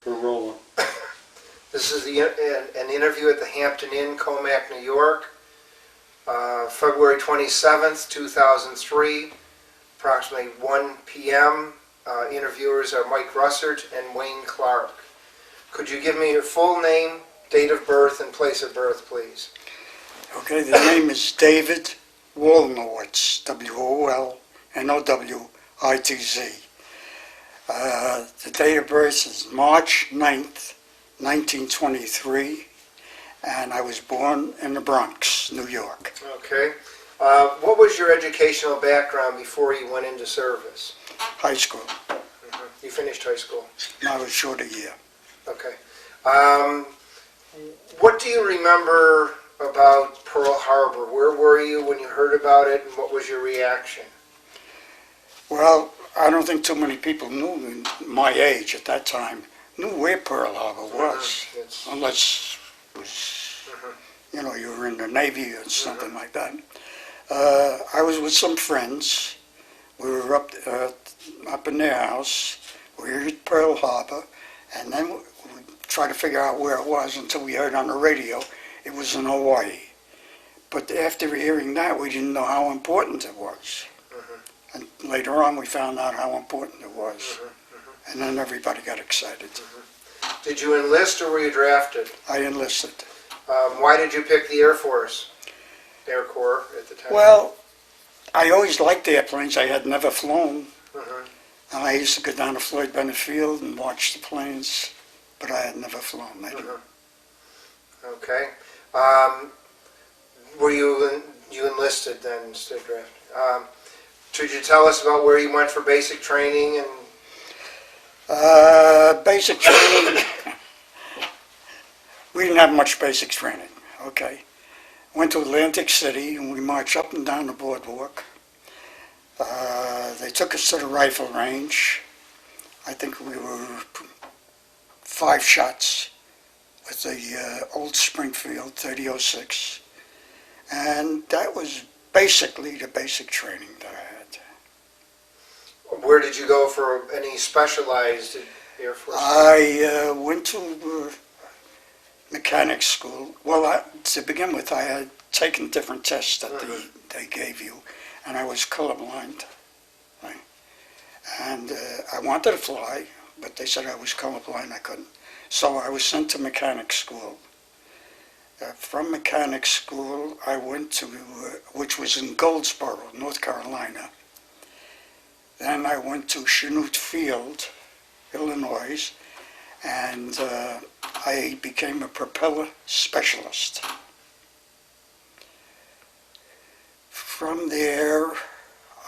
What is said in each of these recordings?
We're rolling. This is an interview at the Hampton Inn, Commack, New York, February 27th, 2003, approximately 1 p.m. Interviewers are Mike Russert and Wayne Clark. Could you give me your full name, date of birth, and place of birth, please? Okay, the name is David Wolnowitz, W-O-L-N-O-W-I-T-Z. The date of birth is March 9th, 1923, and I was born in the Bronx, New York. Okay. What was your educational background before you went into service? High school. You finished high school? I was short a year. Okay. What do you remember about Pearl Harbor? Where were you when you heard about it, and what was your reaction? Well, I don't think too many people knew my age at that time, knew where Pearl Harbor was, unless it was, you know, you were in the Navy or something like that. I was with some friends. We were up in their house. We were at Pearl Harbor, and then we tried to figure out where it was until we heard on the radio it was in Hawaii. But after hearing that, we didn't know how important it was. And later on, we found out how important it was. And then everybody got excited. Did you enlist or were you drafted? I enlisted. Why did you pick the Air Force? Air Corps at the time? Well, I always liked airplanes. I had never flown. And I used to go down to Floyd Bennett Field and watch the planes, but I had never flown. Okay. Were you enlisted then instead of drafted? Could you tell us about where you went for basic training and? Basic training. We didn't have much basic training. Okay. Went to Atlantic City and we marched up and down the boardwalk. They took us to the rifle range. I think we were 5 shots with the old Springfield 3006, and that was basically the basic training that I had. Where did you go for any specialized Air Force? I went to mechanics school. Well, to begin with, I had taken different tests that they gave you, and I was colorblind. Right? And I wanted to fly, but they said I was colorblind, I couldn't. So I was sent to mechanics school. From mechanics school, I went to, which was in Goldsboro, North Carolina. Then I went to Chanute Field, Illinois, and I became a propeller specialist. From there,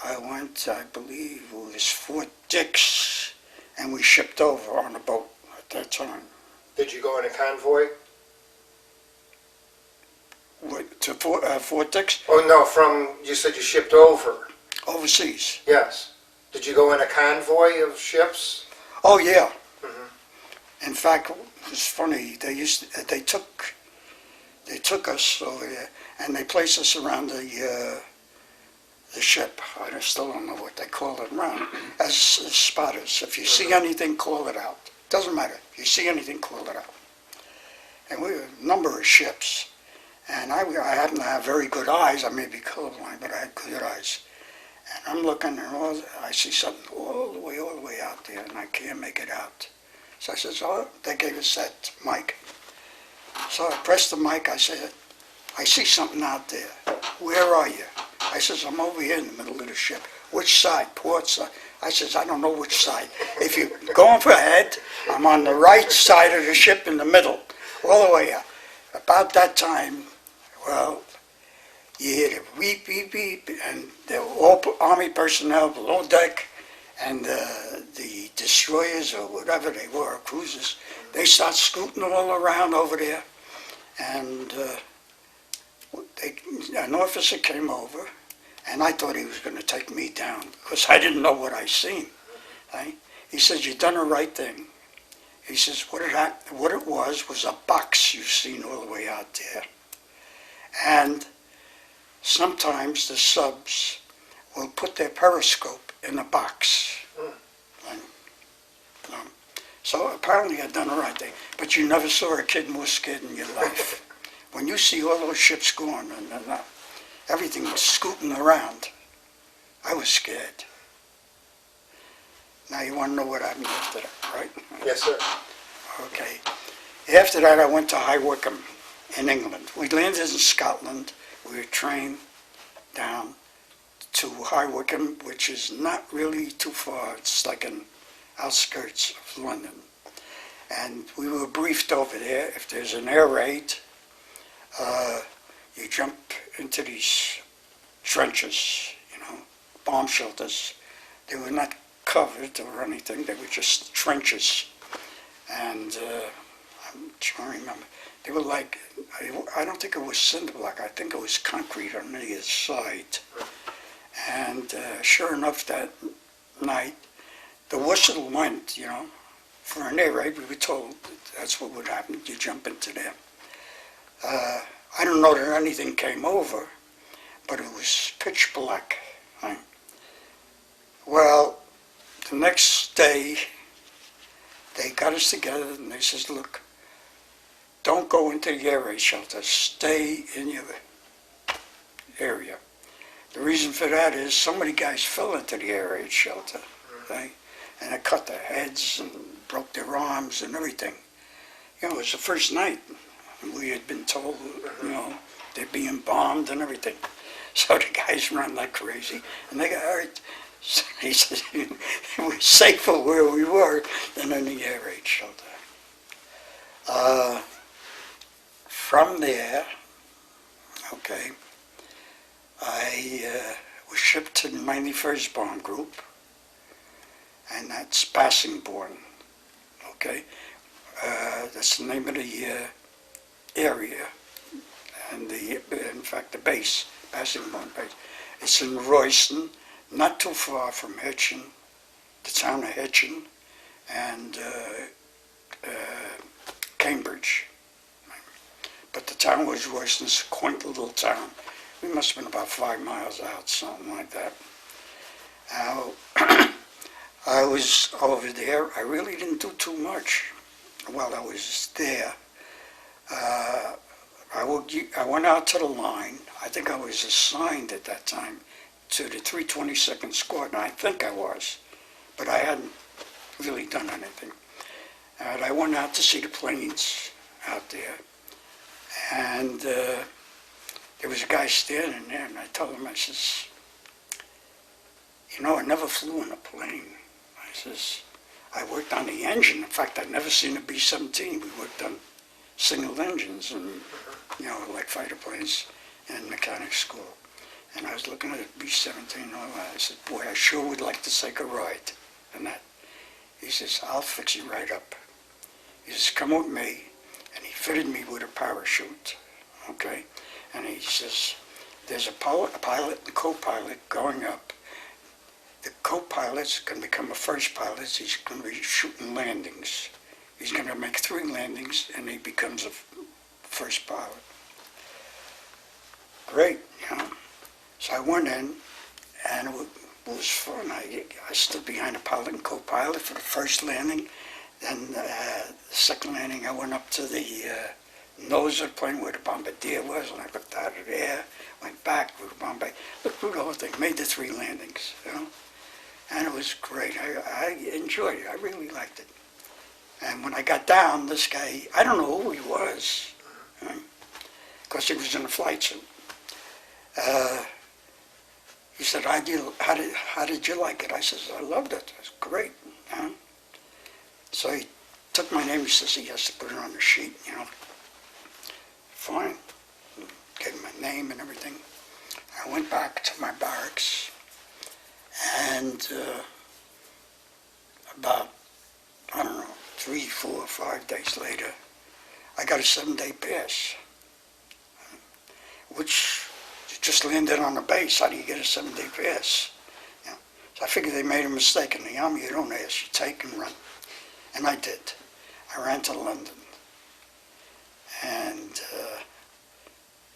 I went, I believe it was Fort Dix, and we shipped over on a boat at that time. Did you go in a convoy? To Fort Dix? Oh no, you said you shipped over. Overseas. Yes. Did you go in a convoy of ships? Oh yeah. In fact, it was funny. They took us over there and they placed us around the ship. I still don't know what they call it around, as spotters. If you see anything, call it out. Doesn't matter. If you see anything, call it out. And we were a number of ships. And I happen to have very good eyes. I may be colorblind, but I had good eyes. And I'm looking, and I see something all the way out there, and I can't make it out. So I said, oh, they gave us that mic. So I pressed the mic. I said, I see something out there. Where are you? I says, I'm over here in the middle of the ship. Which side? Port side? I says, I don't know which side. If you're going for ahead, I'm on the right side of the ship in the middle, all the way out. About that time, well, you hear the beep, beep, beep, and they're all Army personnel below deck, and the destroyers or whatever they were, cruisers, they start scooting all around over there, and an officer came over, and I thought he was going to take me down, because I didn't know what I seen. Right? He says, you done the right thing. He says, what it was a box you've seen all the way out there. And sometimes the subs will put their periscope in a box. So apparently I'd done the right thing. But you never saw a kid more scared in your life. When you see all those ships going and everything scooting around, I was scared. Now you want to know what happened after that, right? Yes, sir. Okay. After that, I went to High Wycombe in England. We landed in Scotland. We were trained down to High Wycombe, which is not really too far. It's like in outskirts of London. And we were briefed over there. If there's an air raid, you jump into these trenches, bomb shelters. They were not covered or anything. They were just trenches. And I'm trying to remember. They were like, I don't think it was cinder block. I think it was concrete on the side. And sure enough, that night, the whistle went, for an air raid. We were told that's what would happen. You jump into there. I don't know that anything came over, but it was pitch black. Right? Well, the next day, they got us together and they says, look, don't go into the air raid shelter. Stay in your area. The reason for that is so many guys fell into the air raid shelter, right? And it cut their heads and broke their arms and everything. It was the first night. We had been told, they're being bombed and everything. So the guys ran like crazy and they got hurt. So he says, it was safer where we were than in the air raid shelter. From there, I was shipped to the 91st Bomb Group, and that's Bassingbourn, that's the name of the area, and in fact the base, Bassingbourn base. It's in Royston, not too far from Hitchin, the town of Hitchin, and Cambridge. But the town was Royston. It's a quaint little town. We must have been about 5 miles out, something like that. Now, I was over there. I really didn't do too much while I was there. I went out to the line. I think I was assigned at that time to the 322nd Squadron. I think I was, but I hadn't really done anything. And I went out to see the planes out there. And there was a guy standing there, and I told him, I says, I never flew in a plane. I says, I worked on the engine. In fact, I'd never seen a B-17. We worked on single engines and, like fighter planes in mechanic school. And I was looking at a B-17 and all that. I said, boy, I sure would like to take a ride. And that. He says, I'll fix you right up. He says, come with me. And he fitted me with a parachute, And he says, there's a pilot and co-pilot going up. The co-pilot's going to become a first pilot. He's going to be shooting landings. He's going to make 3 landings, and he becomes a first pilot. Great, So I went in, and it was fun. I stood behind the pilot and co-pilot for the first landing. Then the second landing, I went up to the nose of the plane where the bombardier was, and I looked out of there, went back through the bombardier, looked through the whole thing, made the 3 landings, And it was great. I enjoyed it. I really liked it. And when I got down, this guy, I don't know who he was, because he was in a flight suit. He said, how did you like it? I says, I loved it. It was great. So he took my name. He says he has to put it on the sheet, Fine. Gave him my name and everything. I went back to my barracks, and about, 3, 4, 5 days later, I got a 7-day pass, which just landed on the base. How do you get a 7-day pass? So I figured they made a mistake in the Army. You don't ask, you take and run. And I did. I ran to London and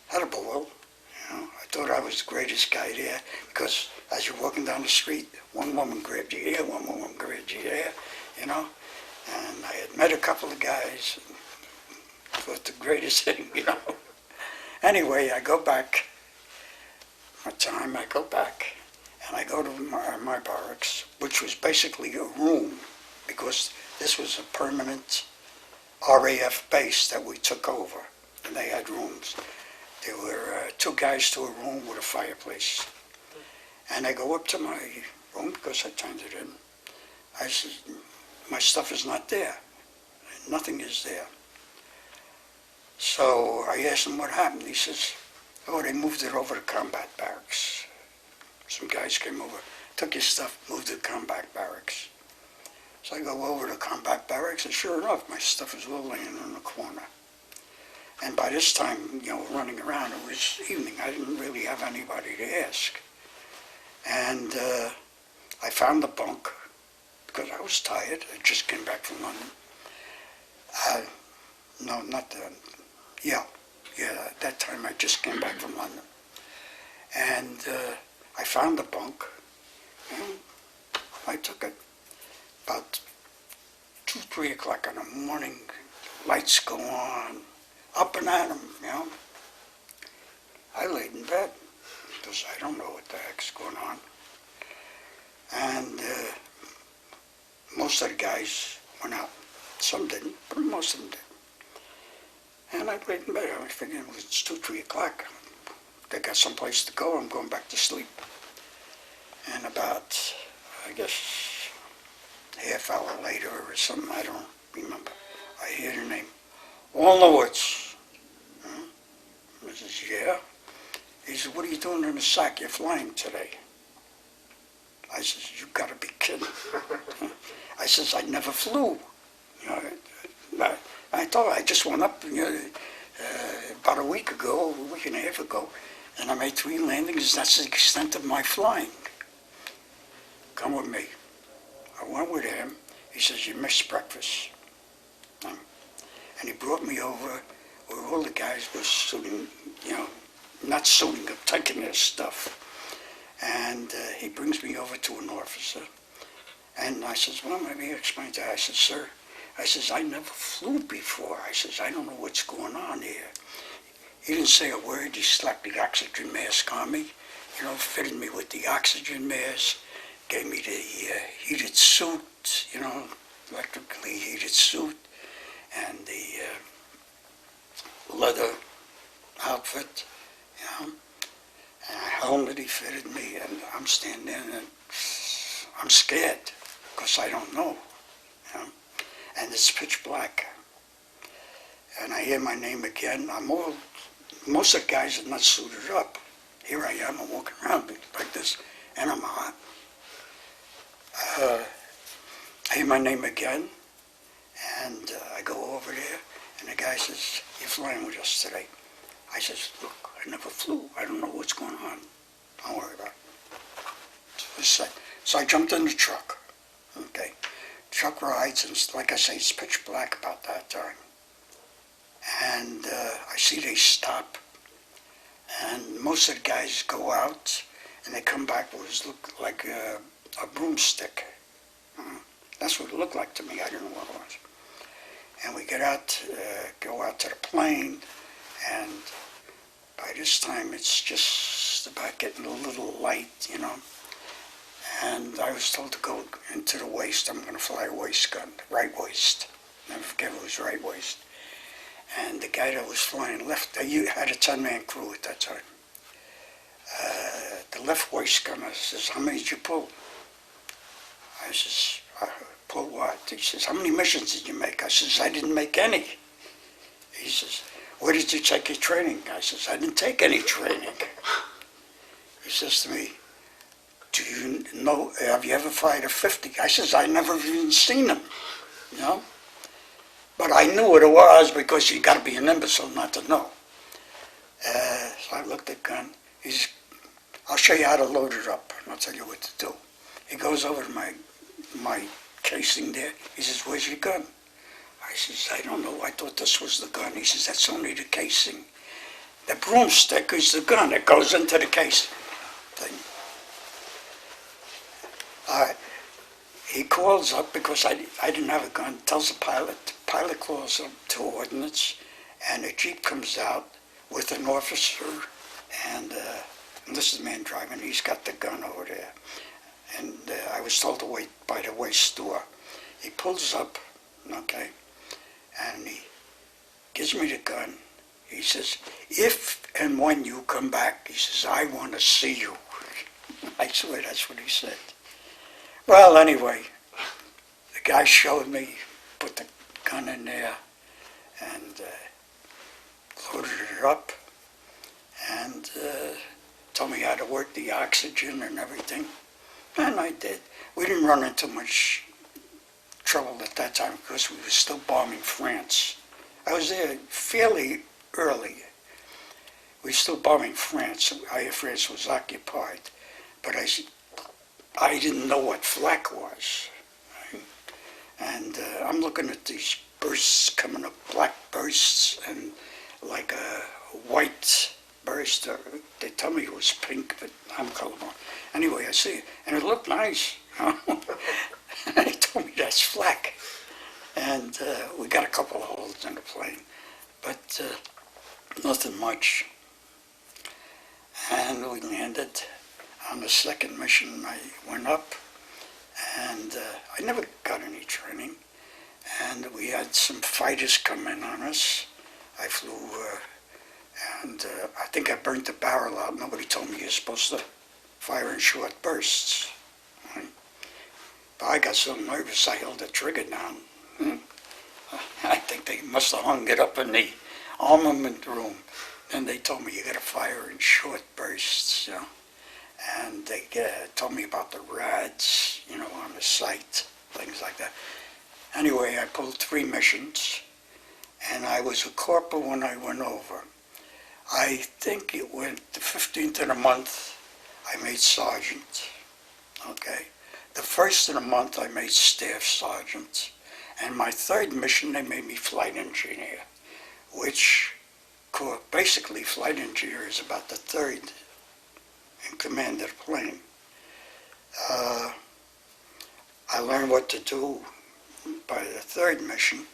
had a ball. I thought I was the greatest guy there because as you're walking down the street, one woman grabbed you here, one woman grabbed you there, And I met a couple of guys. It was the greatest thing, you know. Anyway, I go back. One time I go back, and I go to my barracks, which was basically a room, because this was a permanent RAF base that we took over, and they had rooms. There were 2 guys to a room with a fireplace. And I go up to my room, because I turned it in. I said, my stuff is not there. Nothing is there. So I asked him what happened. He says, oh, they moved it over to combat barracks. Some guys came over, took his stuff, moved it to combat barracks. So I go over to combat barracks, and sure enough, my stuff is all laying in the corner. And by this time, you know, running around, it was evening. I didn't really have anybody to ask. And I found the bunk, because I was tired. I just came back from London. No, not the, yeah, at that time I just came back from London. And I found the bunk, and I took it. About 2, 3 o'clock in the morning, lights go on, up and at 'em, you know. I laid in bed, because I don't know what the heck's going on. And most of the guys went out. Some didn't, but most of them did. And I laid in bed. I was thinking, well, it's 2, 3 o'clock. They got someplace to go. I'm going back to sleep. And about, I guess, half hour later or something, I don't remember, I hear the name, Wolnowitz. I says, yeah. He said, what are you doing in the SAC? You're flying today. I says, you gotta be kidding. I says, I never flew. You know, I thought I just went up, you know, about a week and a half ago, and I made 3 landings. That's the extent of my flying. Come with me. I went with him. He says, you missed breakfast. And he brought me over where all the guys were suiting, you know, not suiting up, taking their stuff. And he brings me over to an officer. And I says, well, let me explain to you. I says, sir, I says, I never flew before. I says, I don't know what's going on here. He didn't say a word. He slapped the oxygen mask on me, you know, fitted me with the oxygen mask, gave me the heated suit, you know, electrically heated suit, and the leather outfit, you know, and a helmet he fitted me, and I'm standing there and I'm scared, because I don't know, you know, and it's pitch black. And I hear my name again. Most of the guys are not suited up. Here I am, I'm walking around like this, and I'm hot. I hear my name again, and I go over there, and the guy says, you're flying with us today. I says, look, I never flew. I don't know what's going on. Don't worry about it. So I jumped in the truck. Okay. Truck rides, and like I say, it's pitch black about that time. And I see they stop, and most of the guys go out, and they come back with what look like a broomstick. That's what it looked like to me. I didn't know what it was. And we get out, go out to the plane, and by this time it's just about getting a little light, you know. And I was told to go into the waist. I'm going to fly a waist gun, right waist. Never forget it was right waist. And the guy that was flying left, you had a 10-man crew at that time. The left waist gunner says, how many did you pull? I says, pull what? He says, how many missions did you make? I says, I didn't make any. He says, where did you take your training? I says, I didn't take any training. He says to me, do you know, have you ever fired a 50? I says, I never even seen them, you know? But I knew what it was, because you got to be an imbecile not to know. So I looked at the gun. He says, I'll show you how to load it up, and I'll tell you what to do. He goes over to my casing there. He says, where's your gun? I says, I don't know. I thought this was the gun. He says, that's only the casing. The broomstick is the gun. It goes into the casing thing. All right. he calls up because I didn't have a gun, tells the pilot calls up to ordnance, and a Jeep comes out with an officer, and this is the man driving, he's got the gun over there. And I was told to wait by the waist door. He pulls up, okay, and he gives me the gun. He says, if and when you come back, he says, I want to see you. I swear that's what he said. Well, anyway, the guy showed me, put the gun in there, and loaded it up, and told me how to work the oxygen and everything. And I did. We didn't run into much trouble at that time because we were still bombing France. I was there fairly early. We were still bombing France. France was occupied. But I didn't know what flak was. Right? And I'm looking at these bursts coming up, black bursts, and like a white burst. They tell me it was pink, but I'm colorblind. Anyway, I see it, and it looked nice. They told me that's flak. And we got a couple of holes in the plane, but nothing much. And we landed. On the second mission, I went up, and I never got any training. And we had some fighters come in on us. I flew, and I think I burnt the barrel out. Nobody told me you're supposed to fire in short bursts. Right? But I got so nervous I held the trigger down. I think they must have hung it up in the armament room. And they told me you got to fire in short bursts, you know. And they told me about the rads, you know, on the site, things like that. Anyway, I pulled 3 missions, and I was a corporal when I went over. I think it went the 15th of the month, I made sergeant, okay. The 1st of the month, I made staff sergeant. And my 3rd mission, they made me flight engineer, which basically flight engineer is about the 3rd in command of the plane. I learned what to do by the 3rd mission,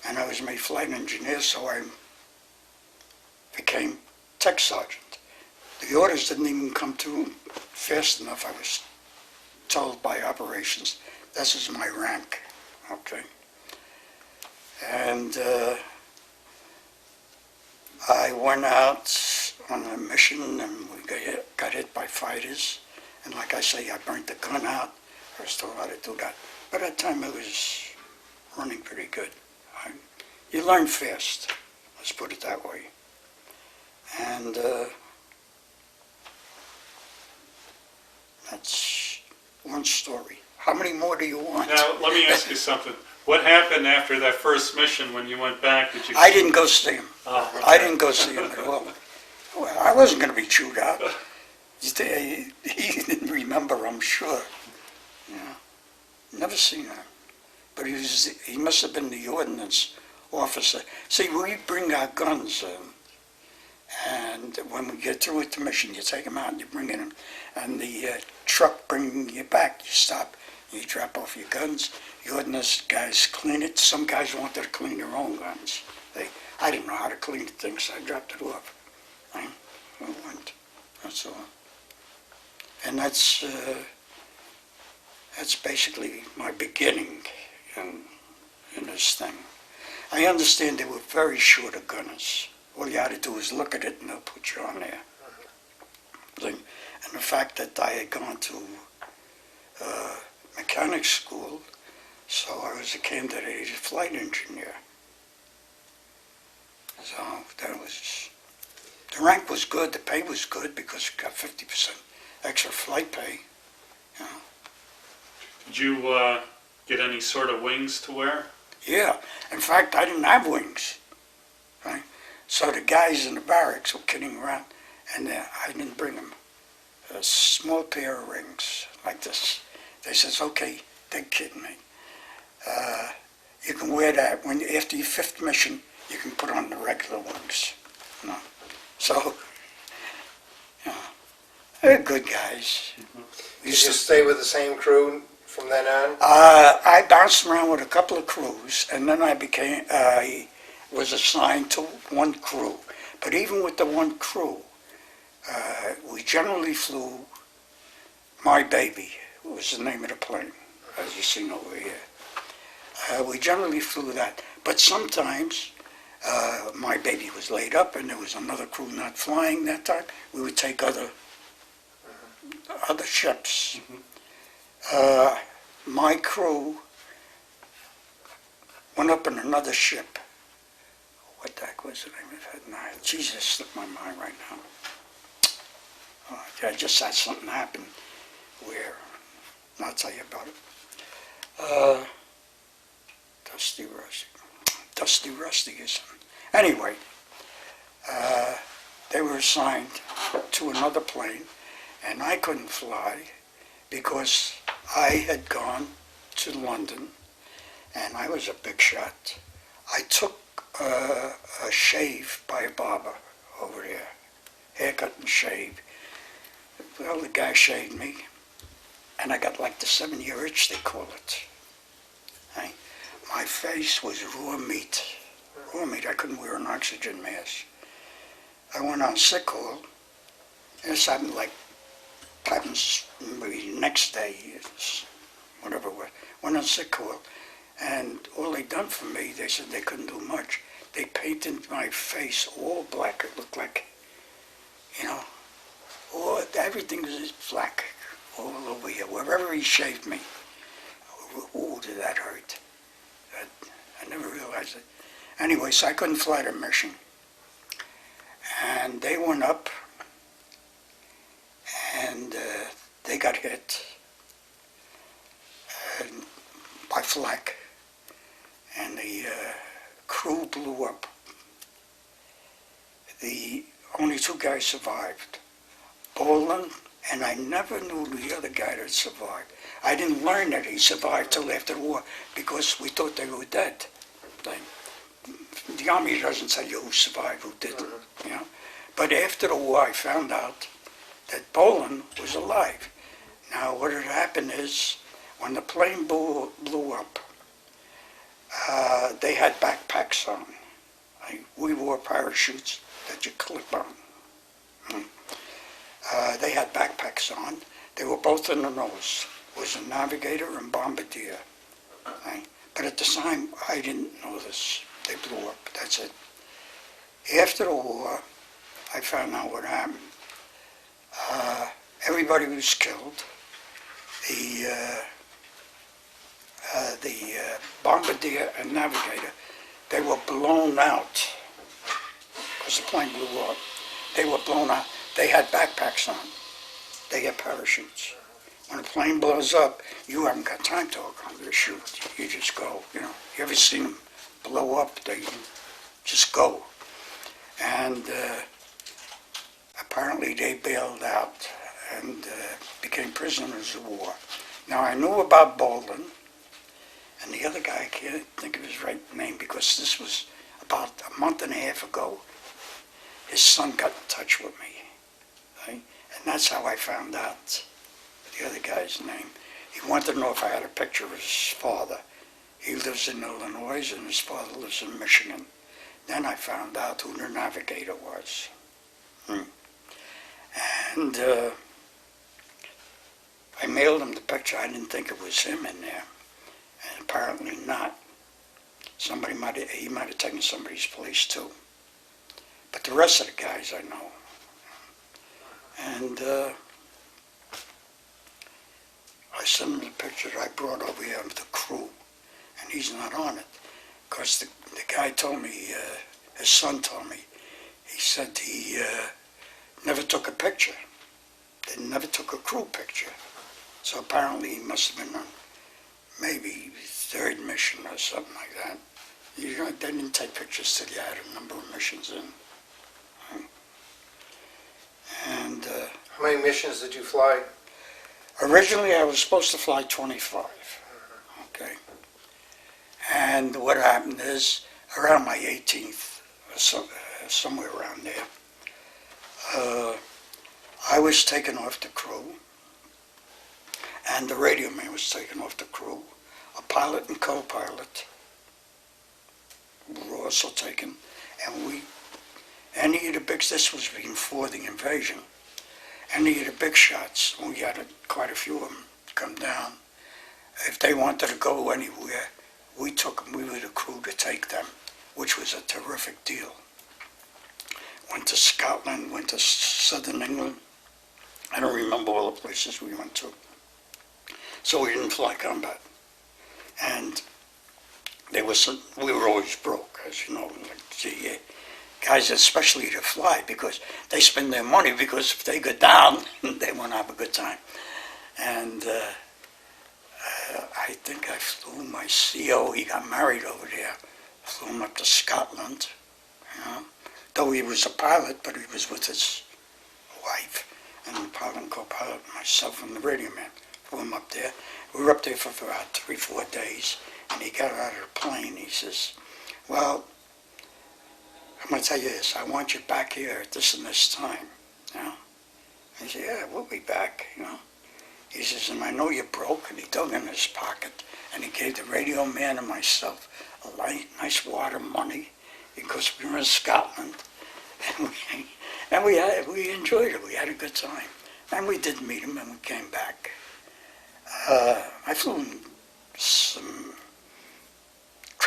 and I was made flight engineer, so I became tech sergeant. The orders didn't even come through fast enough. I was told by operations, this is my rank, okay. And I went out on a mission, and we got hit by fighters. And like I say, I burnt the gun out. I was told how to do that. By that time, I was running pretty good. You learn fast, let's put it that way. And that's one story. How many more do you want? Now, let me ask you something. What happened after that first mission when you went back? Did you? I didn't go see him. Oh, okay. I didn't go see him at all. Well, I wasn't going to be chewed out. He didn't remember, I'm sure. Yeah. Never seen him. But he must have been the ordnance officer. See, we bring our guns, and when we get through with the mission, you take them out and you bring in them. And the truck bringing you back, you stop, you drop off your guns. The ordnance guys clean it. Some guys wanted to clean their own guns. I didn't know how to clean the thing, so I dropped it off. I went, that's all. And that's basically my beginning in this thing. I understand they were very short of gunners. All you had to do is look at it and they'll put you on there. And the fact that I had gone to mechanic school, so I was a candidate as a flight engineer. So that was, the rank was good, the pay was good because we got 50% extra flight pay. You know. Did you get any sort of wings to wear? Yeah, in fact, I didn't have wings. Right? So the guys in the barracks were kidding around, and I didn't bring them. A small pair of rings like this. They says, okay, they're kidding me. You can wear that when after your 5th mission, you can put on the regular ones. You know? So, you know, they're good guys. You just stay with the same crew from then on? I bounced around with a couple of crews, and then I was assigned to one crew. But even with the one crew, we generally flew My Baby, was the name of the plane, as you seen over here. We generally flew that. But sometimes My Baby was laid up and there was another crew not flying that time. We would take other ships. My crew went up in another ship. What the heck was the name of it? Nah, Jesus, slipped my mind right now. I just had something happen where, I'll tell you about it. Dusty Rusty or something. Anyway, they were assigned to another plane, and I couldn't fly because I had gone to London, and I was a big shot. I took a shave by a barber over there, haircut and shave. Well, the guy shaved me, and I got like the 7-year itch, they call it. Hey, my face was raw meat. Raw meat, I couldn't wear an oxygen mask. I went on sick call, and this happened maybe next day, whatever it was. Went on sick call, and all they done for me, they said they couldn't do much. They painted my face all black. It looked like, everything was black all over here. Wherever he shaved me, oh, did that hurt. I never realized it. Anyway, so I couldn't fly the mission. And they went up, and they got hit by flak, and the crew blew up. The only 2 guys survived, Boland, and I never knew the other guy that survived. I didn't learn that he survived till after the war because we thought they were dead. The Army doesn't tell you who survived, who didn't, But after the war, I found out that Boland was alive. Now, what had happened is, when the plane blew up, they had backpacks on. We wore parachutes that you clip on. They had backpacks on. They were both in the nose. It was a Navigator and Bombardier. But at the time, I didn't know this. They blew up, that's it. After the war, I found out what happened. Everybody was killed. The Bombardier and Navigator, they were blown out because the plane blew up. They were blown out. They had backpacks on. They had parachutes. When a plane blows up, you haven't got time to hook onto the chute. You just go, You ever seen them blow up? They just go. And apparently they bailed out and became prisoners of war. Now, I knew about Boland, and the other guy, I can't think of his right name, because this was about a month and a half ago. His son got in touch with me, right? And that's how I found out the other guy's name. He wanted to know if I had a picture of his father. He lives in Illinois, and his father lives in Michigan. Then I found out who the Navigator was. And I mailed him the picture. I didn't think it was him in there. And apparently not. He might have taken somebody's place too. But the rest of the guys I know. And I sent him the picture I brought over here of the crew. And he's not on it. Because the guy told me, his son told me, he said he never took a picture. They never took a crew picture. So apparently he must have been on maybe 3rd mission or something like that. They didn't take pictures till you had a number of missions in. And How many missions did you fly? originally I was supposed to fly 25. Okay. And what happened is, around my 18th, somewhere around there, I was taken off the crew, and the radio man was taken off the crew. A pilot and co-pilot were also taken, and any of the big, this was before the invasion, any of the big shots, we had quite a few of them come down. If they wanted to go anywhere, we took them, we were the crew to take them, which was a terrific deal. Went to Scotland, went to southern England. I don't remember all the places we went to. So we didn't fly combat. And we were always broke, as you know, like the guys especially to fly, because they spend their money, because if they go down, they won't have a good time. And I think I flew my CO, he got married over there, flew him up to Scotland, you know, though he was a pilot, but he was with his wife, and the pilot and co-pilot, myself and the radio man, flew him up there. We were up there for about 3-4 days, and he got out of the plane. He says, well, I'm going to tell you this, I want you back here at this and this time, you know. I said, yeah, we'll be back, you know. He says, and I know you're broke, and he dug in his pocket, and he gave the radio man and myself a nice wad of money, because we were in Scotland, and we enjoyed it, we had a good time. And we did meet him, and we came back. I flew some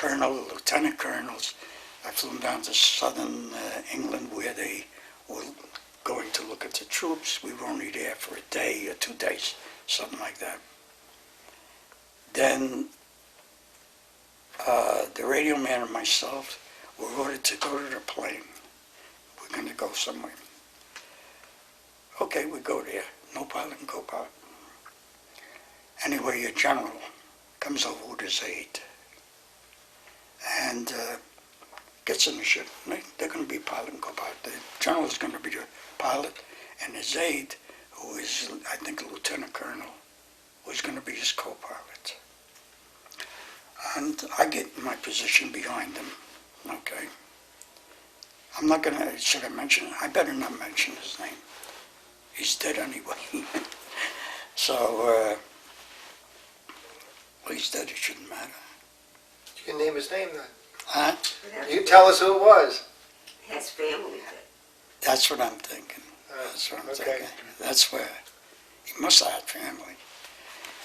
lieutenant colonels. I flew them down to southern England, where they were going to look at the troops. We were only there for a day or 2 days, something like that. Then the radio man and myself were ordered to go to the plane. We're going to go somewhere. Okay, we go there. No pilot and co-pilot. Anyway, a general comes over with his aide and gets in the ship. They're going to be pilot and co-pilot. The general is going to be the pilot, and his aide, who is, I think, a lieutenant colonel, was going to be his co-pilot. And I get in my position behind him, okay? I'm not going to, should I mention it? I better not mention his name. He's dead anyway. So, well, he's dead, it shouldn't matter. You can name his name then. Huh? You can tell us who it was. His family did. That's what I'm thinking. That's what I'm okay. thinking. That's where he must have had family.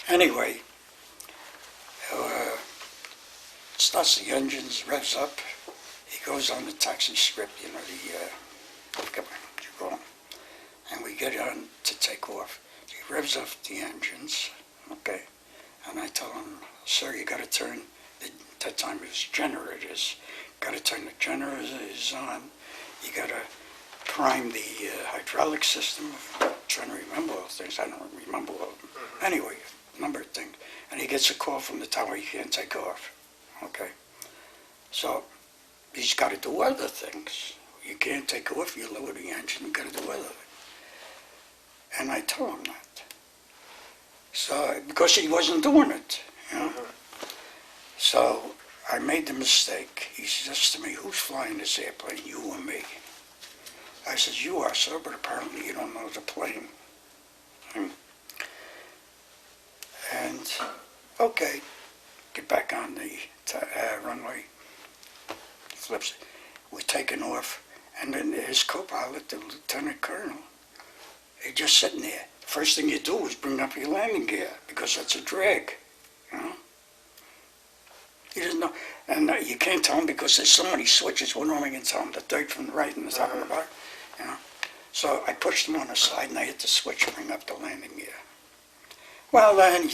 Anyway, starts the engines, revs up. He goes on the taxi strip, you know, and we get on to take off. He revs up the engines, okay, and I tell him, sir, you got to turn, at that time it was generators, got to turn the generators on, you got to prime the hydraulic system. I'm trying to remember all those things, I don't remember all of them. Anyway, a number of things. And he gets a call from the tower, he can't take off, okay. So he's got to do other things. You can't take off, you lower the engine, you got to do other things. And I told him that. So, because he wasn't doing it, you know. So I made the mistake. He says to me, who's flying this airplane, you or me? I says, you are, sir, but apparently you don't know the plane. And, okay, get back on the runway, flips, we're taking off, and then his co-pilot, the lieutenant colonel, he's just sitting there. The first thing you do is bring up your landing gear, because that's a drag, you know. He doesn't know, and you can't tell him because there's so many switches. What am I going to tell him? The third from the right and the top from the bottom, you know. So I pushed him on the side, and I hit the switch to bring up the landing gear. Well, then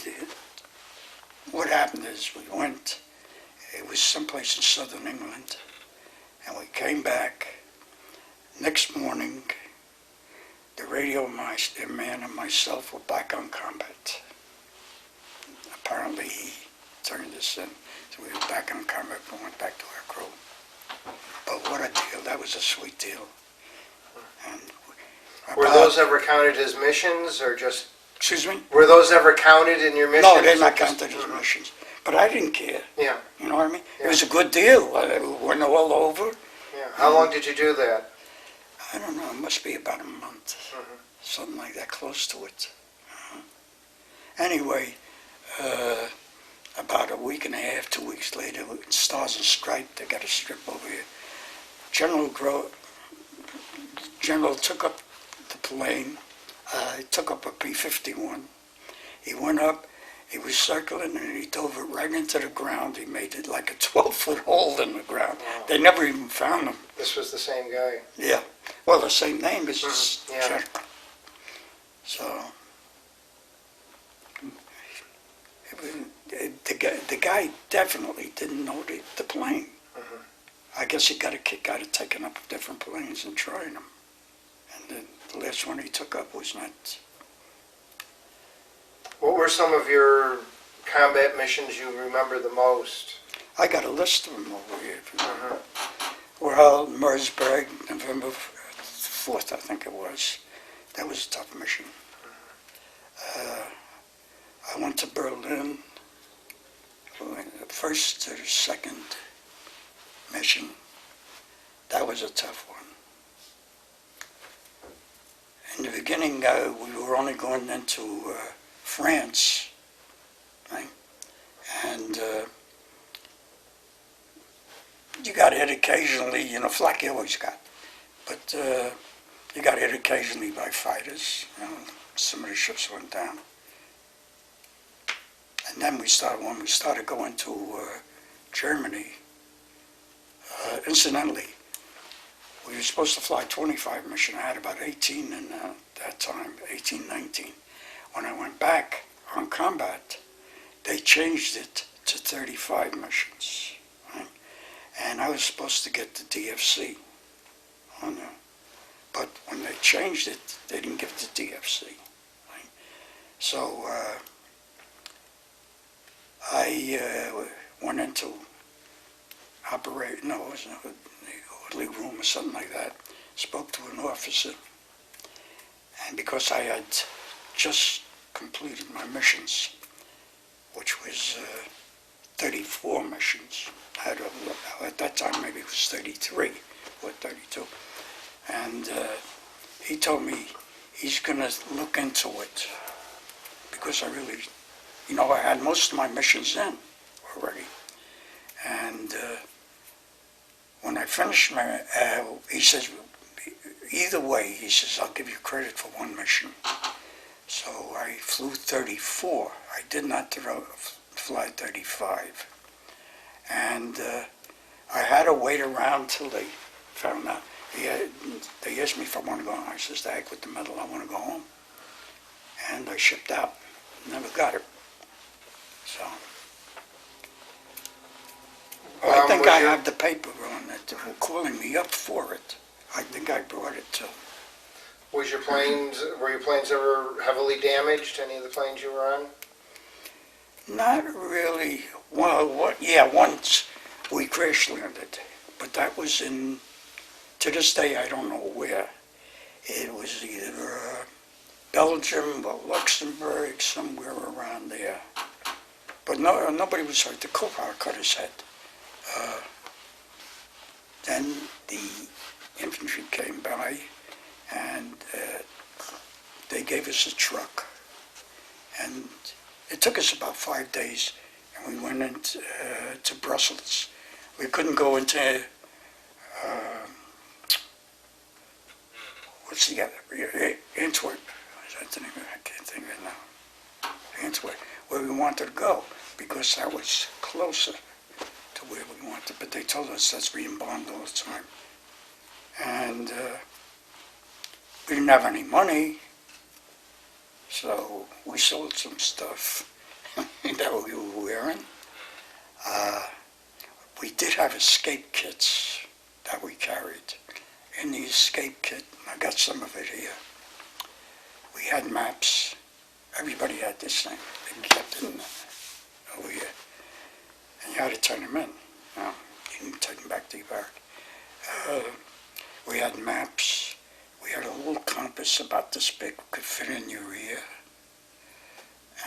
what happened is we went. It was someplace in southern England, and we came back. Next morning, the radio man and myself were back on combat. Apparently, he turned us in. So we were back on combat and went back to our crew. But what a deal. That was a sweet deal. And Were those ever counted as missions, or just... Excuse me? Were those ever counted in your missions? No, they're not counted as missions. But I didn't care. Yeah. You know what I mean? Yeah. It was a good deal. We went all over. Yeah. How long did you do that? I don't know. It must be about a month. Something like that, close to it. Anyway, about a week and a half, 2 weeks later, Stars and Stripes, they got a strip over here. General took up the plane, took up a P-51. He went up, he was circling, and he dove it right into the ground. He made it like a 12-foot hole in the ground. Wow. They never even found him. This was the same guy. Yeah. Well, the same name is Yeah. General. So, the guy definitely didn't know the plane. I guess he got a kick out of taking up different planes and trying them. And the last one he took up was not. What were some of your combat missions you remember the most? I got a list of them over here. Mhm. Well, Mersburg, November 4th, I think it was. That was a tough mission. I went to Berlin, first to the second mission. That was a tough one. In the beginning, we were only going into France, right? And you got hit occasionally, flak you always got, but you got hit occasionally by fighters. Some of the ships went down. And then when we started going to Germany, incidentally, we were supposed to fly 25 missions. I had about 18 in that time, 18, 19. When I went back on combat, they changed it to 35 missions. Right? And I was supposed to get the DFC on there. But when they changed it, they didn't give the DFC. Right? So I went into it was an orderly room or something like that, spoke to an officer, and because I had just completed my missions, which was 34 missions, at that time maybe it was 33 or 32, and he told me he's going to look into it, because I really, I had most of my missions in already. And when I finished he says, either way, he says, I'll give you credit for one mission. So I flew 34. I did not fly 35. And I had to wait around till they found out. They asked me if I want to go home. I says, the heck with the medal, I want to go home. And I shipped out. Never got it. So. I think I have the paper on it. They were calling me up for it. I think I brought it too. Were your planes ever heavily damaged, any of the planes you were on? Not really. Well, once we crash landed, but that was to this day, I don't know where. It was either Belgium or Luxembourg, somewhere around there. But nobody was hurt. The co-pilot cut his head. Then the infantry came by, and they gave us a truck. And it took us about 5 days, and we went into to Brussels. We couldn't go into Antwerp. Is that the name? I can't think of it now. Antwerp, where we wanted to go, because that was closer to where we wanted. But they told us that's being bombed all the time. And we didn't have any money, so we sold some stuff that we were wearing. We did have escape kits that we carried. In the escape kit, I got some of it here, we had maps. Everybody had this thing. They kept it over here. And you had to turn them in. No, you didn't take them back to your barrack. We had maps. We had a little compass about this big, could fit in your ear.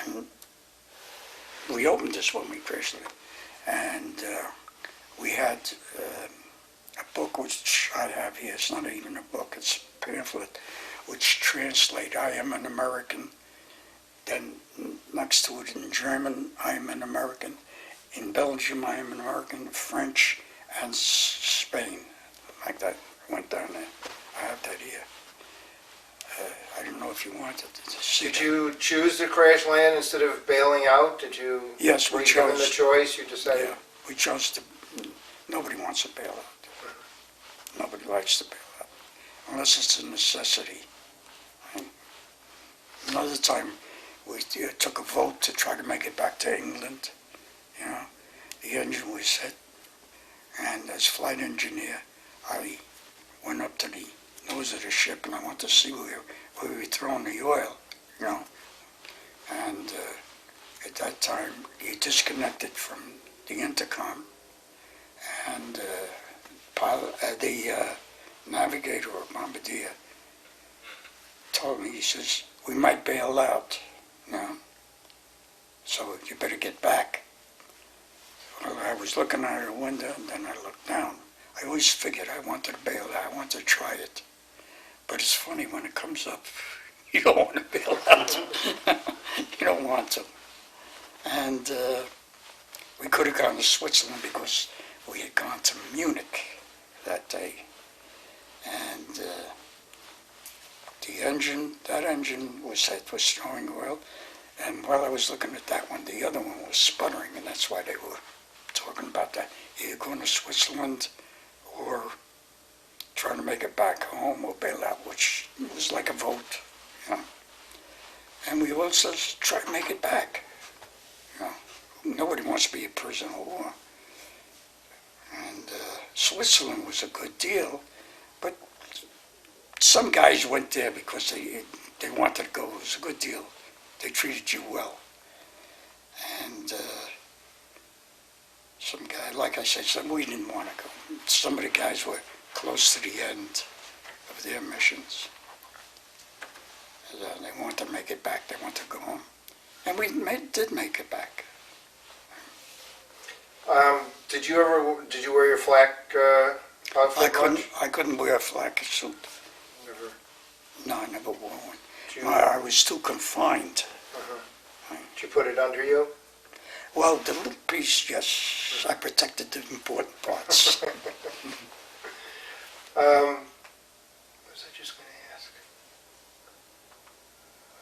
And we opened this when we crashed it. And we had a book which I have here. It's not even a book, it's a pamphlet, which translate, I am an American Then next to it in German, I am an American. In Belgium, I am an American, French, and Spain. Like that, went down there. I have that here. I don't know if you wanted to see Did that. you choose to crash land instead of bailing out? Did you? Yes, we were you given the chose. choice? You decided. Yeah, we chose to. Nobody wants to bail out. Nobody likes to bail out, unless it's a necessity. Another time, we took a vote to try to make it back to England. You know, the engine was hit, and as flight engineer, I went up to the nose of the ship and I wanted to see where we were throwing the oil, you know. And at that time, he disconnected from the intercom, and the navigator or bombardier told me, he says, we might bail out, you know, so you better get back. Well, I was looking out of the window, and then I looked down. I always figured I wanted to bail out, I wanted to try it. But it's funny, when it comes up, you don't want to bail out. You don't want to. And we could have gone to Switzerland because we had gone to Munich that day. And that engine was hit, was throwing oil. And while I was looking at that one, the other one was sputtering, and that's why they were talking about that. Either going to Switzerland or trying to make it back home or bail out, which was like a vote, you know. And we also try to make it back. You know, nobody wants to be a prisoner of war. And Switzerland was a good deal, but some guys went there because they wanted to go. It was a good deal. They treated you well. And some guy, like I said, we didn't want to go. Some of the guys were close to the end of their missions. They wanted to make it back. They wanted to go home. And we did make it back. Did you wear your flak outfit much? I couldn't wear a flak suit. Never. No, I never wore one. Did you, I was too confined. did you put it under you? Well, the little piece, yes, I protected the important parts. What was I just going to ask?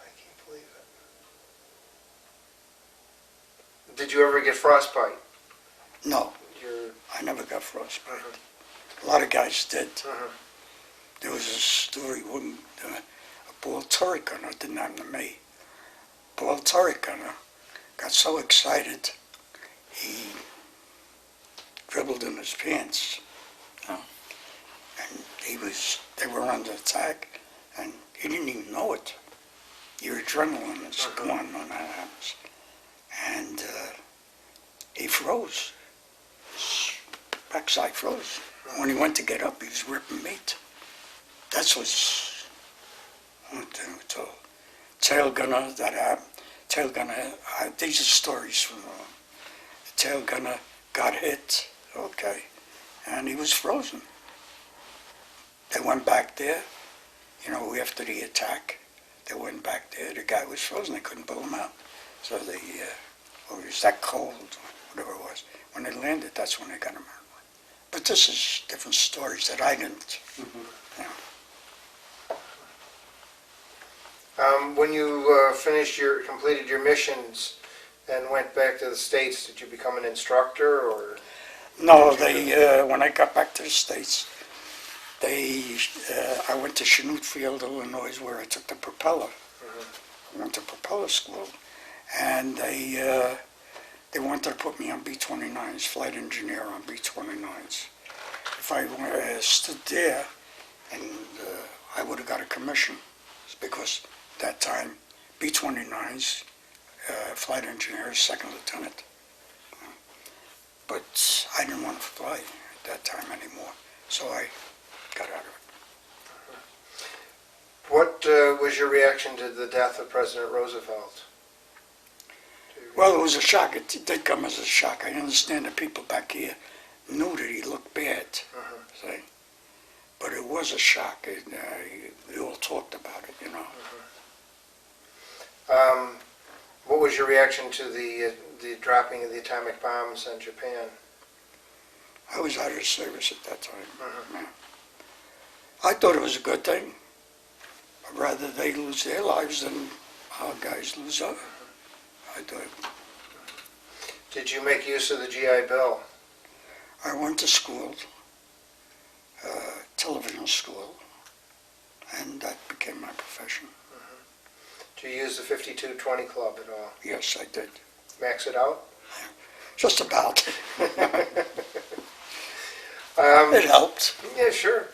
I can't believe it. Did you ever get frostbite? No, Your, I never got frostbite. A lot of guys did. There was a story, a ball turret gunner didn't happen to me. Ball turret gunner got so excited, he dribbled in his pants. You know, and they were under attack, and he didn't even know it. Your adrenaline is going when that happens. And he froze. His backside froze. When he went to get up, he was ripping meat. That's what's tail gunner that happened. Tail gunner, these are stories from the tail gunner got hit, okay, and he was frozen. They went back there, you know, after the attack, they went back there, the guy was frozen, they couldn't pull him out. So it was that cold, whatever it was. When they landed, that's when they got him out. But this is different stories that I didn't, you know. when you completed your missions and went back to the States, did you become an instructor or? No, when I got back to the States, I went to Chanute Field, Illinois, where I took the propeller. I went to propeller school, and they wanted to put me on B-29s, flight engineer on B-29s. If I stood there, and I would have got a commission, because at that time, B-29s, flight engineer is second lieutenant. But I didn't want to fly at that time anymore, so I got out of it. What was your reaction to the death of President Roosevelt? Well, it was a shock. It did come as a shock. I understand that people back here knew that he looked bad, see? But it was a shock. We all talked about it, you know. What was your reaction to the dropping of the atomic bombs on Japan? I was out of service at that time. Yeah. I thought it was a good thing. I'd rather they lose their lives than our guys lose ours. I thought. Did you make use of the GI Bill? I went to school, television school, and that became my profession. Did you use the 5220 club at all? Yes, I did. Max it out? Just about. It helped. Yeah, sure.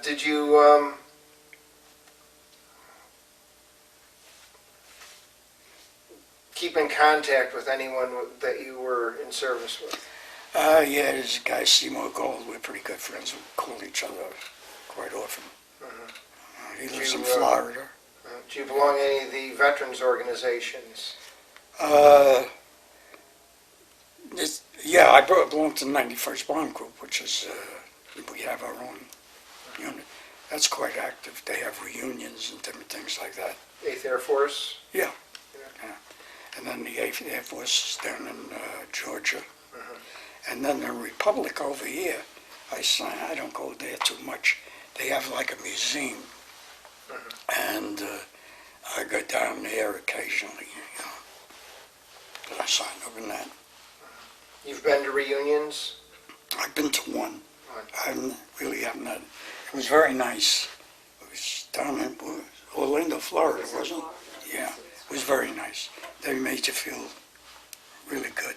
Did you keep in contact with anyone that you were in service with? Yeah, there's a guy, Seymour Gold. We're pretty good friends. We call each other quite often. He lives in Florida. Do you belong to any of the veterans organizations? Yeah, I belong to the 91st Bomb Group, which is, we have our own unit. That's quite active. They have reunions and different things like that. 8th Air Force? Yeah. And then the 8th Air Force is down in Georgia. And then the Republic over here, I don't go there too much. They have like a museum. And I go down there occasionally, you know. But I sign up in that. You've been to reunions? I've been to one. I really haven't had. It was very nice. It was down in Orlando, Florida, wasn't it? Yeah, it was very nice. They made you feel really good.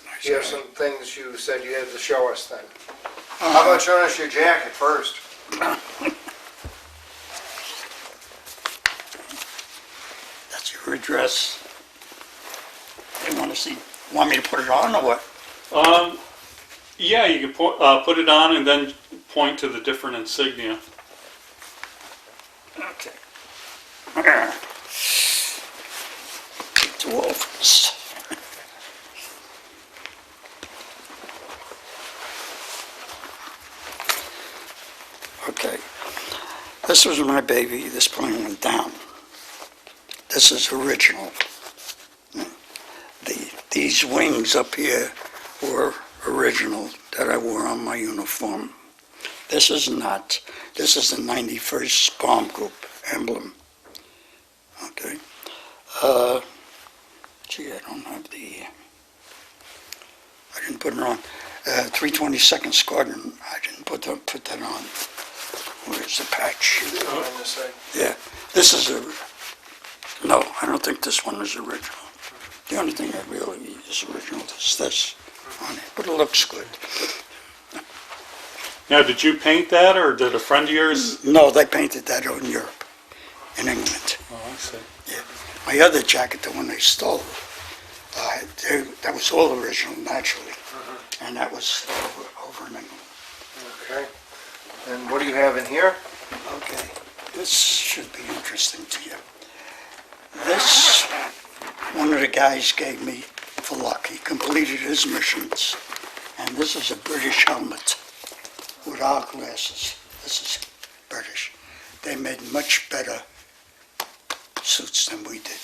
Nice You have guy. some things you said you had to show us then. How about showing us your jacket first? That's your address. They want to see. Want me to put it on or what? Yeah, you can put it on and then point to the different insignia. Okay. Two ovals. Okay. This was my baby. This plane went down. This is original. These wings up here were original that I wore on my uniform. This is not. This is the 91st Bomb Group emblem. Okay. Gee, I don't have the. I didn't put it on. 322nd Squadron. I didn't put that on. Where's the patch? On this side. Yeah. This is a. No, I don't think this one is original. The only thing that really is original is this on it, but it looks good. Now, did you paint that, or did a friend of yours? No, they painted that in Europe, in England. Oh, I see. Yeah. My other jacket, the one they stole, that was all original, naturally, and that was over in England. Okay. And what do you have in here? Okay, this should be interesting to you. This, one of the guys gave me for luck. He completed his missions, and this is a British helmet with our glasses. This is British. They made much better suits than we did.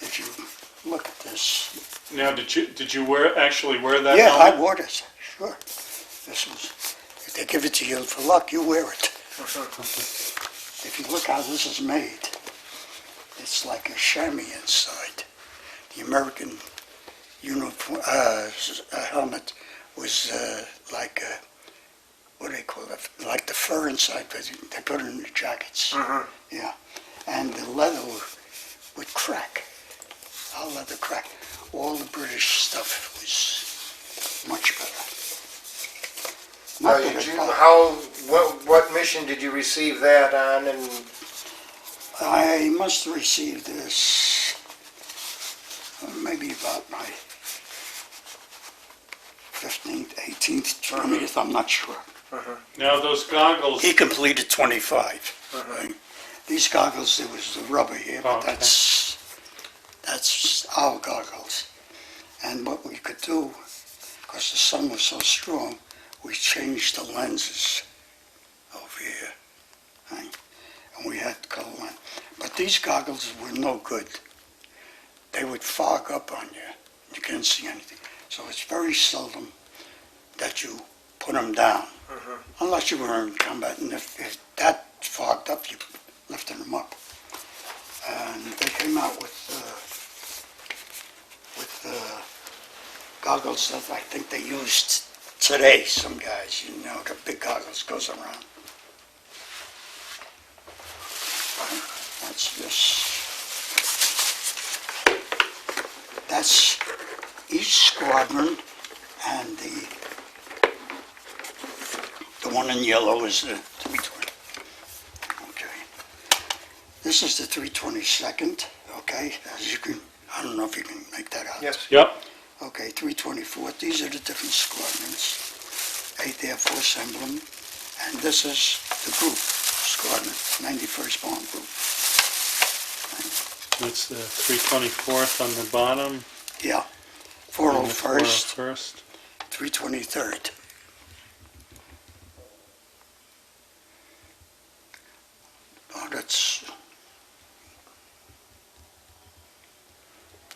If you look at this. Now, did you actually wear that? Yeah, I helmet? wore this, sure. This was, if they give it to you for luck, you wear it. If you look how this is made, it's like a chamois inside. The American uniform helmet was like a, what do they call it? Like the fur inside, but they put it in the jackets. Yeah, and the leather would crack. Our leather crack. All the British stuff was much better. Not that it what mission did you receive that on? And I must have received this maybe about my 15th, 18th, 20th, I'm not sure. Now, those goggles. He completed 25. Right? These goggles, there was the rubber here, but Okay. that's our goggles. And what we could do, because the sun was so strong, we changed the lenses over here. Right? And we had color lens. But these goggles were no good they would fog up on you. You couldn't see anything. So it's very seldom that you put them down, unless you were in combat. And if that fogged up, you lifted them up. And they came out with goggles that I think they used today, some guys, you know, the big goggles goes around. That's this. That's each squadron, and the one in yellow is the 320. Okay. This is the 322nd, okay, as you can, I don't know if you can make that out. Yes. Yep. Okay, 324th, these are the different squadrons. 8th Air Force emblem, and this is the group, squadron, 91st Bomb Group. That's the 324th on the bottom. Yeah, and the 401st, 401st. 323rd. Oh, that's...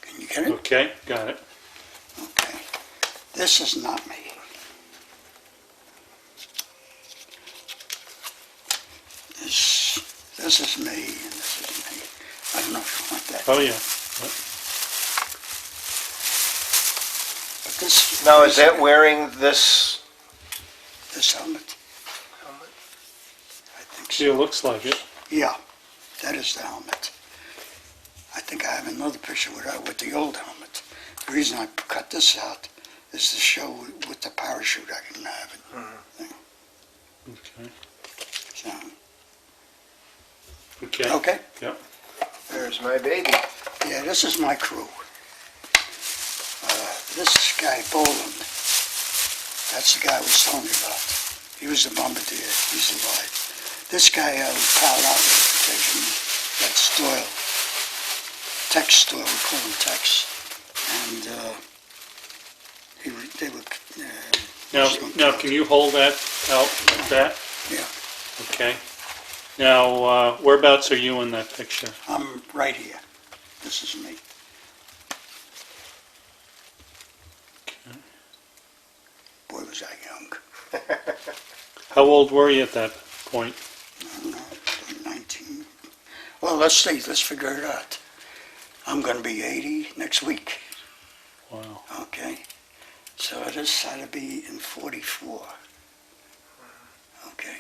Can you get it? Okay, got it. Okay. This is not me. This is me, and this is me. I don't know if you want that. Oh, yeah. But this... Now, is that wearing this This helmet? helmet? I think Gee, so. it looks like it. Yeah, that is the helmet. I think I have another picture with the old helmet. The reason I cut this out is to show with the parachute I can have it. Okay. So, Okay. okay, Yep. There's my baby. yeah, this is my crew. This guy, Boland, that's the guy I was telling you about. He was a bombardier, he's alive. This guy I was palled out with occasionally, that's Doyle. Tex Doyle, we call him Tex. And they were... Now, can you hold that out like that? Yeah, Okay. Now, whereabouts are you in that picture? I'm right here. This is me. Okay. Boy, was I young. How old were you at that point? I don't know, 19. Well, let's see, let's figure it out. I'm going to be 80 next week. Wow. Okay. So this had to be in 44. Okay.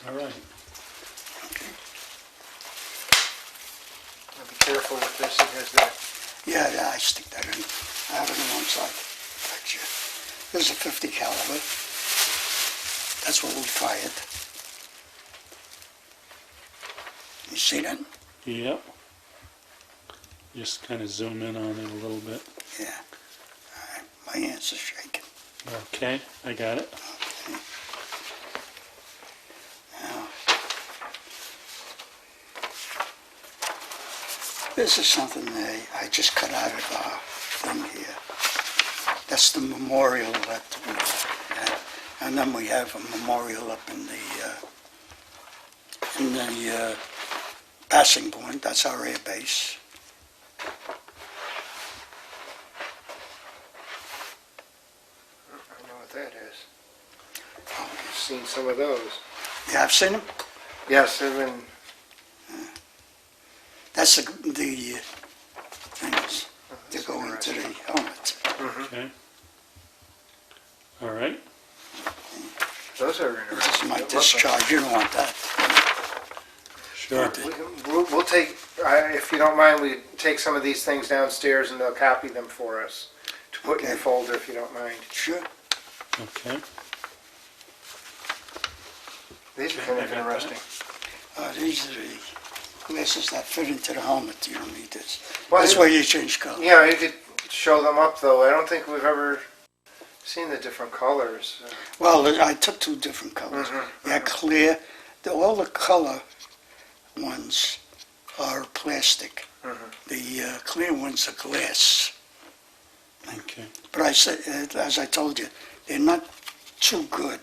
All right. Okay. Now be careful with this, it has that. Yeah, I stick that in. I have it on one side. Gotcha. This is a 50 caliber. That's what we fired. You see that? Yep. Just kind of zoom in on it a little bit. Yeah. All right. My hands are shaking. Okay, I got it. Okay. Now, this is something that I just cut out of our thing here. That's the memorial that we have. And then we have a memorial up in the passing point. That's our air base. I know what that is. I've seen some of those. Yeah, I've seen them. Yes, they've been, That's the things that go into the helmet. Okay. All right. those are This is interesting. my discharge. You don't want that. Sure. We'll take, if you don't mind, we take some of these things downstairs and they'll copy them for us to put in your Okay. folder if you don't mind. Sure. Okay. These are Okay, kind I of got interesting. These are the glasses that fit into the helmet. You don't need this. Well, That's it- where you change color. Yeah, you could show them up though. I don't think we've ever seen the different colors. Well, I took two different colors. Yeah, clear. All the color ones are plastic. The clear ones are glass. Okay. But I said, as I told you, they're not too good.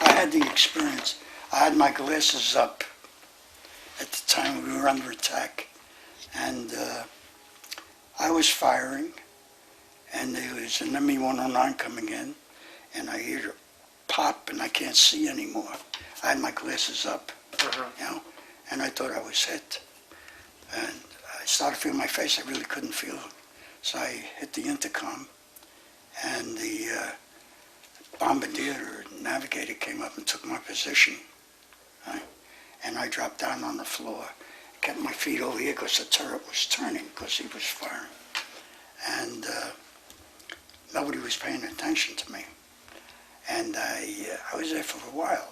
I had the experience. I had my glasses up At the time, we were under attack, and I was firing, and there was an ME-109 coming in, and I hear it pop, and I can't see anymore. I had my glasses up, you know, and I thought I was hit. And I started feeling my face. I really couldn't feel it. So I hit the intercom, and the bombardier or navigator came up and took my position. Right? And I dropped down on the floor, kept my feet over here because the turret was turning because he was firing. And nobody was paying attention to me. And I was there for a while.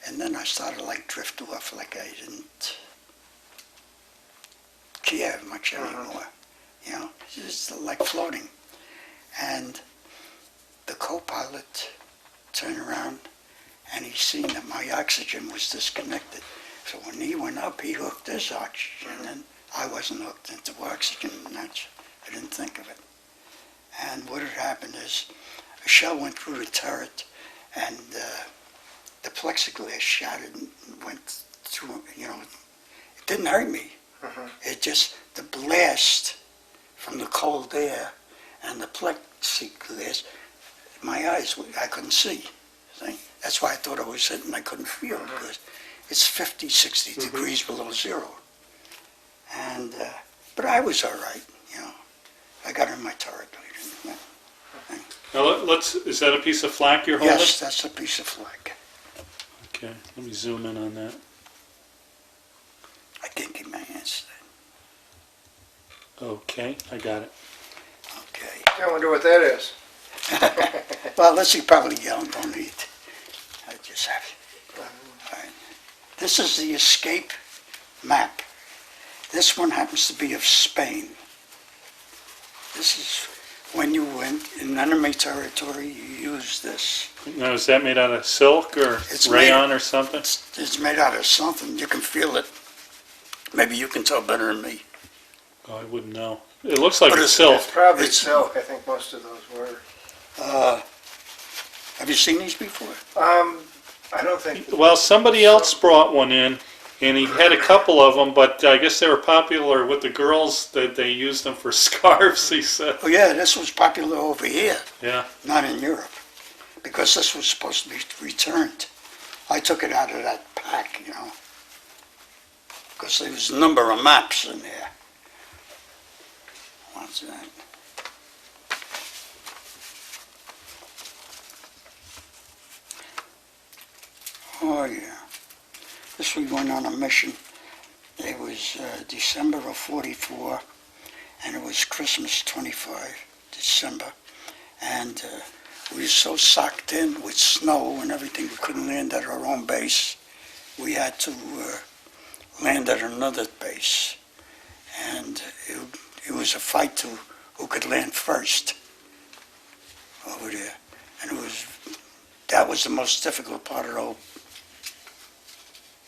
And then I started to like drift off, like I didn't care much anymore. You know, just like floating. And the co-pilot turned around and he seen that my oxygen was disconnected. So when he went up, he hooked his oxygen, and I wasn't hooked into oxygen, and I didn't think of it. And what had happened is a shell went through the turret, and the plexiglass shattered and went through, you know, it didn't hurt me. It just, the blast from the cold air and the plexiglass, my eyes, I couldn't see. That's why I thought I was hit and I couldn't feel, because it's 50, 60 degrees below zero. And, but I was all right, you know. I got in my turret. Now, is that a piece of flak you're holding? Yes, that's a piece of flak. Okay, let me zoom in on that. I can't keep my hands steady. Okay, I got it. Okay. I wonder what that is. Well, let's see, probably yelling, don't need. I just have it. All right. This is the escape map. This one happens to be of Spain. This is when you went in enemy territory, you use this. Now, is that made out of silk or It's rayon or something? It's made out of something. You can feel it. Maybe you can tell better than me. Oh, I wouldn't know. It looks like But it's it's- silk. Probably It's- silk, I think most of those were. Have you seen these before? I don't think. Well, somebody else brought one in, and he had a couple of them, but I guess they were popular with the girls, that they used them for scarves, he said. Oh yeah, this was popular over here, Yeah. not in Europe, because this was supposed to be returned. I took it out of that pack, you know, because there was a number of maps in there. What's that? Oh yeah, this we went on a mission. It was December of '44, and it was Christmas 25, December, and we were so socked in with snow and everything, we couldn't land at our own base. We had to land at another base, and it was a fight to who could land first over there, and that was the most difficult part of the whole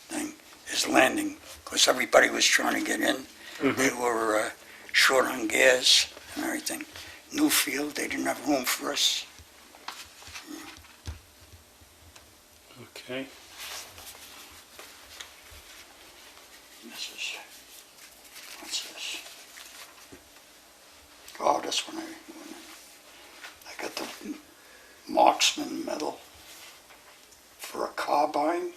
thing, is landing, because everybody was trying to get in. They were short on gas and everything. New field, they didn't have room for us. Okay. What's this? Oh, this one I got the marksman medal for a carbine.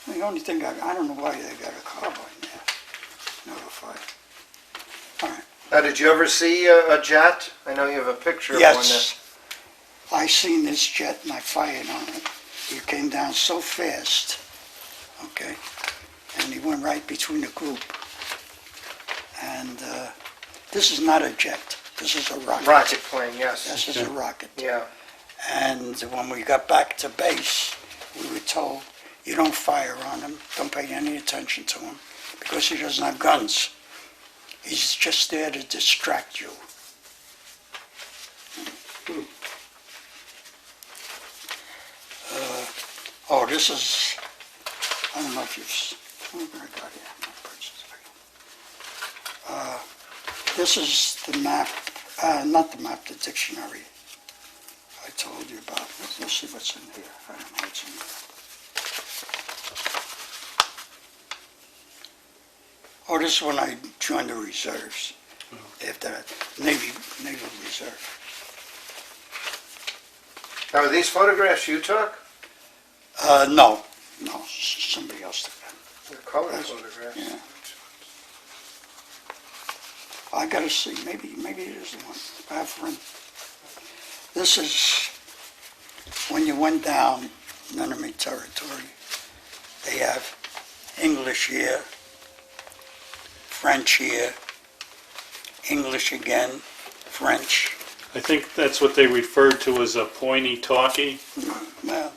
The only thing I don't know why they got a carbine there. Notified. All right. Now, did you ever see a jet? I know you have a picture of one. Yes, I seen this jet and I fired on it. He came down so fast, okay, and he went right between the group. And this is not a jet. This is a rocket. Rocket plane, yes. This is a rocket. Yeah. And when we got back to base, we were told, you don't fire on him, don't pay any attention to him, because he doesn't have guns. He's just there to distract you. Oh, this is, I don't know if you've, what I got here? My purchase again. This is the map, not the map, the dictionary I told you about. Let's see what's in here. I don't know what's in here. Oh, this is when I joined the reserves, after that, Naval Reserve. Now, are these photographs you took? No, somebody else took that. They're color Yes. photographs. Yeah. I gotta see, maybe it is the one. I have a friend. This is when you went down in enemy territory. They have English here, French here, English again, French. I think that's what they referred to as a pointy talkie. Well,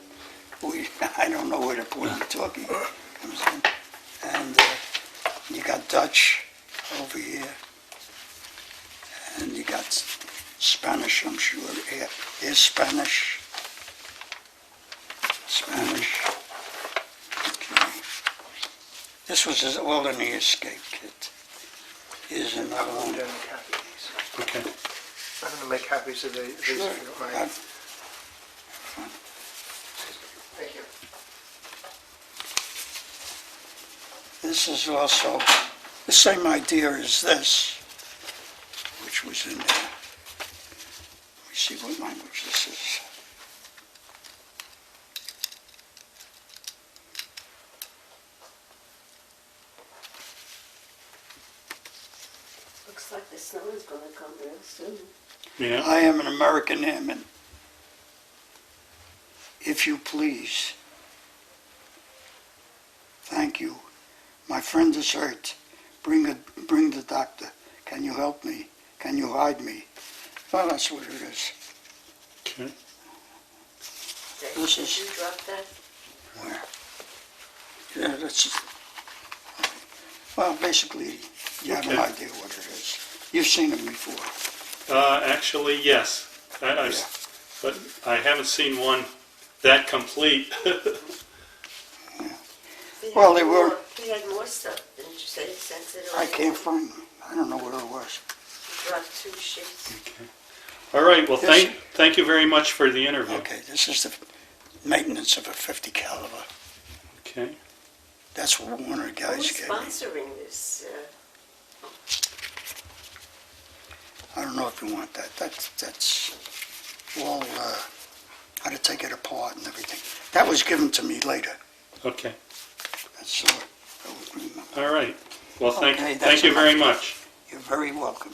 I don't know where the point talking comes in. And you got Dutch over here. And you got Spanish, I'm sure. Yeah, here's Spanish. Spanish. Okay. This was all in the escape kit. Here's another I'm one. going to make copies of these. Okay. I'm going to make copies of these if you don't mind. I've- Thank you. This is also the same idea as this, which was in there. Let me see what language this is. Looks like the snow is gonna come real soon. Yeah. I am an American airman. If you please. Thank you. My friend is hurt. Bring the doctor. Can you help me? Can you hide me? Well, that's what it is. Okay. This Did is- you drop that? Where? Yeah, that's, well, basically, you have an Okay. idea what it is. You've seen it before. Actually, yes. But I haven't seen one that complete. Well, they were- He had more stuff, didn't you say? Since it I can't find them. I don't know what it was. You dropped 2 sheets. All right. Well, Yes. thank you very much for the interview. Okay, this is the maintenance of a 50 caliber. Okay. That's what one of the guys Who's gave me. sponsoring this? I don't know if you want that. That's all, how to take it apart and everything. That was given to me later. Okay. That's all I would remember. All right. Well, Okay, that's thank you very enough. much. You're very welcome.